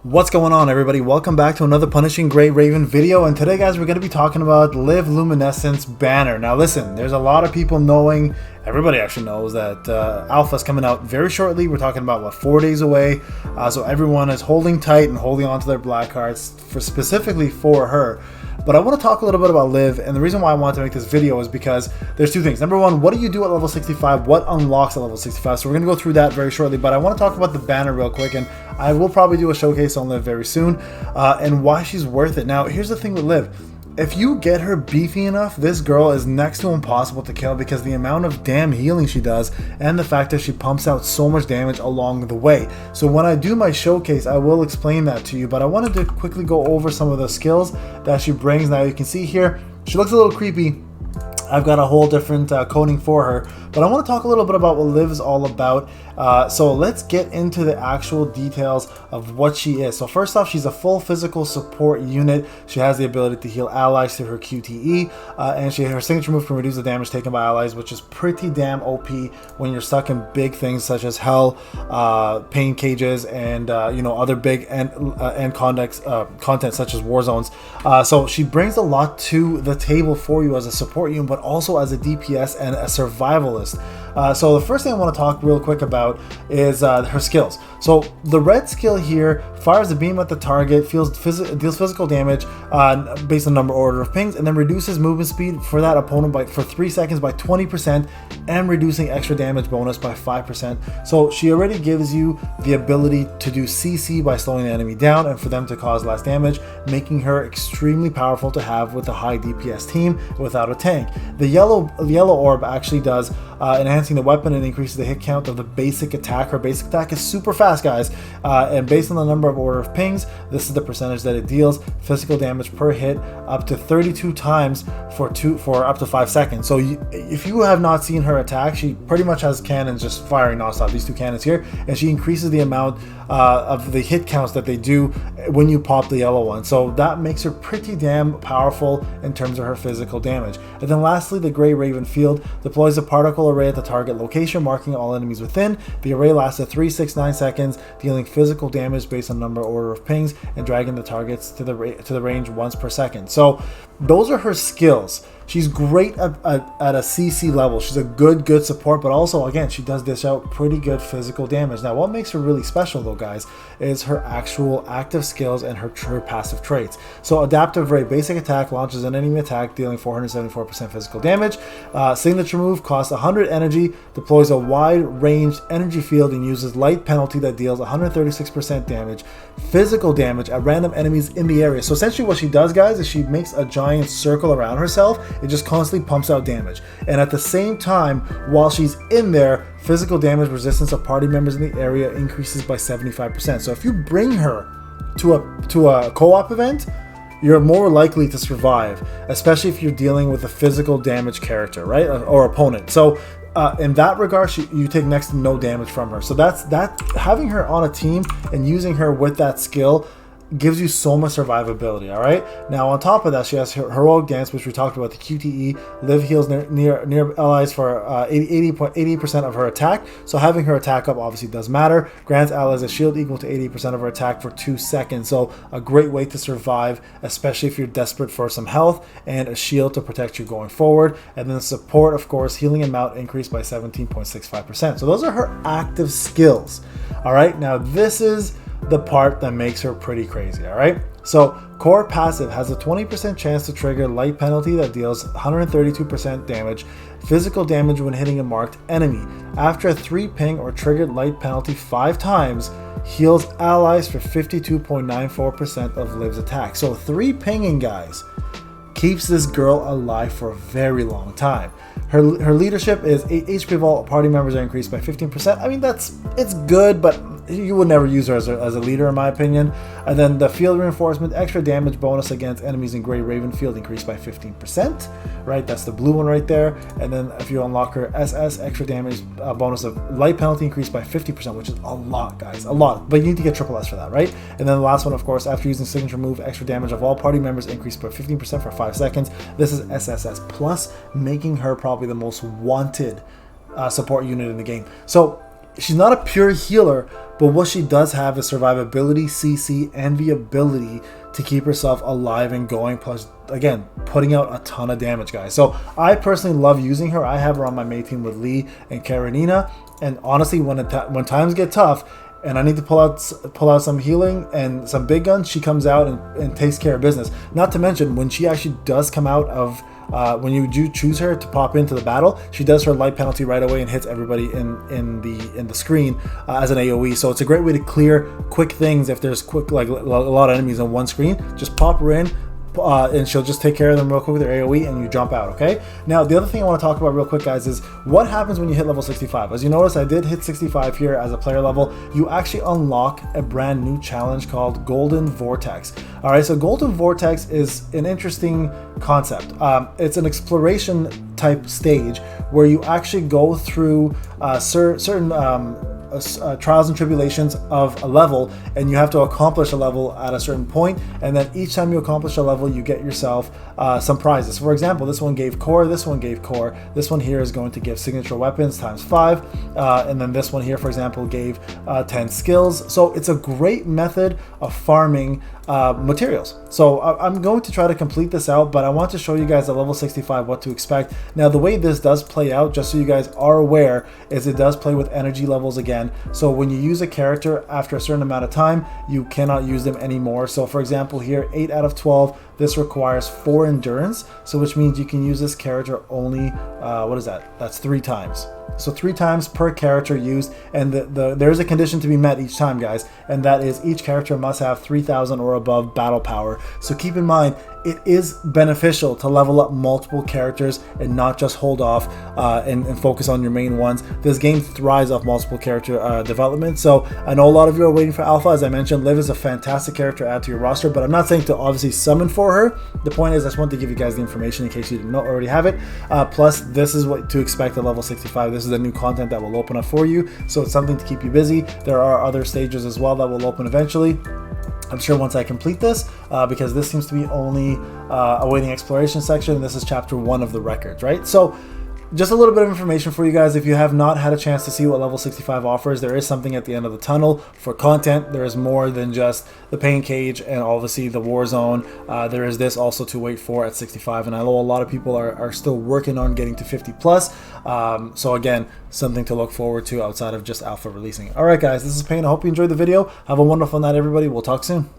What's going on, everybody? Welcome back to another Punishing Grey Raven video, and today guys we're going to be talking about Liv Luminance banner. Now listen, there's a lot of people knowing, everybody actually knows that Alpha's coming out very shortly. We're talking about what, 4 days away, so everyone is holding tight and holding on to their black cards specifically for her. But I want to talk a little bit about Liv, and the reason why I wanted to make this video is because there's two things. Number one, what do you do at level 65? What unlocks at level 65? So we're going to go through that very shortly, but I want to talk about the banner real quick, and I will probably do a showcase on Liv very soon, and why she's worth it. Now, here's the thing with Liv. If you get her beefy enough, this girl is next to impossible to kill because the amount of damn healing she does and the fact that she pumps out so much damage along the way. So when I do my showcase, I will explain that to you, but I wanted to quickly go over some of the skills that she brings. Now you can see here, she looks a little creepy. I've got a whole different coding for her, but I want to talk a little bit about what Liv is all about. So let's get into the actual details of what she is. So first off, she's a full physical support unit. She has the ability to heal allies through her QTE, and her signature move can reduce the damage taken by allies, which is pretty damn OP when you're stuck in big things such as hell, pain cages, and other big end content such as war zones. So she brings a lot to the table for you as a support unit, but also as a DPS and a survivalist. So the first thing I want to talk real quick about is her skills. So the red skill here fires a beam at the target, deals physical damage based on number order of pings, and then reduces movement speed for that opponent for 3 seconds by 20%, and reducing extra damage bonus by 5%. So she already gives you the ability to do CC by slowing the enemy down and for them to cause less damage, making her extremely powerful to have with a high DPS team without a tank. The yellow orb actually does enhancing the weapon and increases the hit count of the basic attack. Her basic attack is super fast, guys, and based on the number of order of pings, this is the percentage that it deals. Physical damage per hit up to 32 times for up to 5 seconds. So if you have not seen her attack, she pretty much has cannons just firing nonstop, these two cannons here, and she increases the amount of the hit counts that they do when you pop the yellow one. So that makes her pretty damn powerful in terms of her physical damage. And then lastly, the Grey Raven field deploys a particle array at the target location, marking all enemies within. The array lasts at 3, 6, 9 seconds, dealing physical damage based on number order of pings and dragging the targets to the range once per second. So those are her skills. She's great at a CC level. She's a good support, but also, again, she does dish out pretty good physical damage. Now, what makes her really special, though, guys, is her actual active skills and her passive traits. So, Adaptive Ray, basic attack, launches an enemy attack, dealing 474% physical damage. Signature move costs 100 energy, deploys a wide-ranged energy field, and uses light penalty that deals 136% damage, physical damage at random enemies in the area. So, essentially, what she does, guys, is she makes a giant circle around herself. It just constantly pumps out damage, and at the same time, while she's in there, physical damage resistance of party members in the area increases by 75%. So if you bring her to a co-op event, you're more likely to survive, especially if you're dealing with a physical damage character, right, or opponent. So in that regard, you take next to no damage from her. So that having her on a team and using her with that skill gives you so much survivability. All right, now on top of that, she has her heroic dance, which we talked about, the QTE. Liv heals near allies for 80% of her attack, so having her attack up obviously does matter. Grants allies a shield equal to 80% of her attack for 2 seconds, so a great way to survive, especially if you're desperate for some health and a shield to protect you going forward. And then support, of course, healing amount increased by 17.65%. So those are her active skills. All right, now this is the part that makes her pretty crazy. All right, so core passive has a 20% chance to trigger light penalty that deals 132% damage, physical damage when hitting a marked enemy. After a 3 ping or triggered light penalty 5 times, heals allies for 52.94% of Liv's attack. So 3 pinging, guys, keeps this girl alive for a very long time. Her leadership is HP of all party members are increased by 15%. I mean, it's good, but you would never use her as a leader, in my opinion. And then the field reinforcement, extra damage bonus against enemies in Grey Raven field increased by 15%, right? That's the blue one right there. And then if you unlock her SS, extra damage bonus of light penalty increased by 50%, which is a lot, guys, a lot. But you need to get triple S for that, right? And then the last one, of course, after using signature move, extra damage of all party members increased by 15% for 5 seconds. This is SSS plus, making her probably the most wanted support unit in the game. So she's not a pure healer, but what she does have is survivability, CC, and the ability to keep herself alive and going, plus again putting out a ton of damage, guys. So I personally love using her. I have her on my main team with Lee and Karenina, and honestly when times get tough and I need to pull out some healing and some big guns, she comes out and takes care of business. Not to mention, when she actually does come out of when you do choose her to pop into the battle, she does her light penalty right away and hits everybody in the screen as an AoE. So it's a great way to clear quick things if there's like a lot of enemies on one screen. Just pop her in, and she'll just take care of them real quick with her AoE, and you jump out. Okay, now the other thing I want to talk about real quick, guys, is what happens when you hit level 65. As you notice, I did hit 65 here as a player level. You actually unlock a brand new challenge called Golden Vortex. All right, so Golden Vortex is an interesting concept. It's an exploration type stage where you actually go through certain trials and tribulations of a level, and you have to accomplish a level at a certain point, and then each time you accomplish a level you get yourself some prizes. For example, this one gave core, this one gave core, this one here is going to give signature weapons times 5, and then this one here, for example, gave 10 skills. So it's a great method of farming materials. So I'm going to try to complete this out, but I want to show you guys at level 65 what to expect. Now the way this does play out, just so you guys are aware, is it does play with energy levels again. So when you use a character after a certain amount of time, you cannot use them anymore. So for example here, 8 out of 12, this requires 4 endurance, so which means you can use this character only what is that? That's 3 times. So 3 times per character used, and there's a condition to be met each time, guys, and that is each character must have 3,000 or above battle power. So keep in mind, it is beneficial to level up multiple characters and not just hold off and focus on your main ones. This game thrives off multiple character development. So I know a lot of you are waiting for Alpha. As I mentioned, Liv is a fantastic character to add to your roster, but I'm not saying to obviously summon for her. The point is, I just want to give you guys the information in case you didn't already have it. Plus, this is what to expect at level 65. This is the new content that will open up for you, so it's something to keep you busy. There are other stages as well that will open eventually, I'm sure, once I complete this, because this seems to be only awaiting exploration section, and this is chapter 1 of the records, right? So just a little bit of information for you guys. If you have not had a chance to see what level 65 offers, there is something at the end of the tunnel for content. There is more than just the pain cage and obviously the war zone. There is this also to wait for at 65, and I know a lot of people are still working on getting to 50 plus. So again, something to look forward to outside of just Alpha releasing. All right, guys, this is Payne. I hope you enjoyed the video. Have a wonderful night, everybody. We'll talk soon.